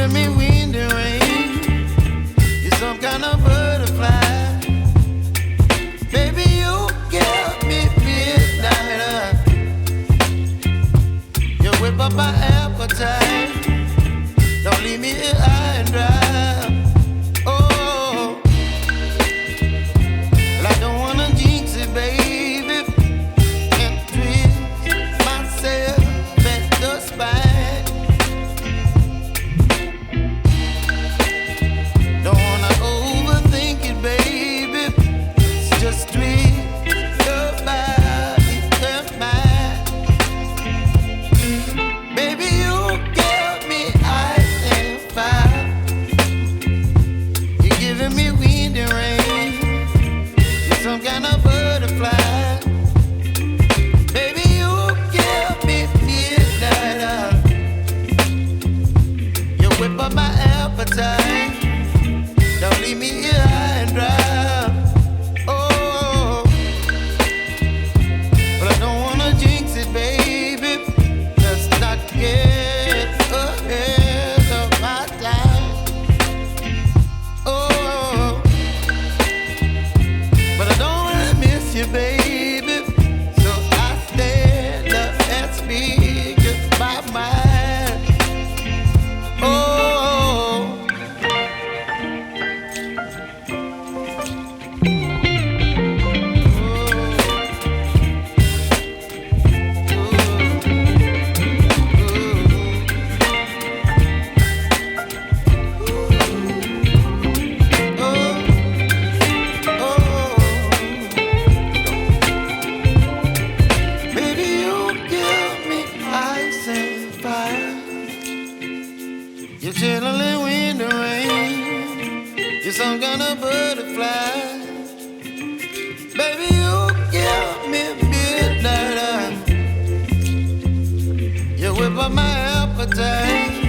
giving me wind and rain. You're some kind of butterfly. Baby, you give me midnight. You whip up my appetite. Don't leave me here high and dry. Oh, well, I don't wanna jinx it, baby, and twist myself at the spine. Don't wanna overthink it, baby. It's just twist your body and mine. Baby, you give me ice and fire. You're giving me wind and rain. You're some kind of butterfly. Baby, you give me midnight. You whip up my appetite. Don't leave me here high and dry. Oh, but I don't wanna jinx it, baby. Let's not get ahead of my time. Oh, but I don't wanna miss you, baby. So I stand up and speak just my mind. Oh. Baby, you give me ice and fire. You're chilling wind and rain. You're some kind of butterfly. Baby, you give me midnight. You whip up my appetite.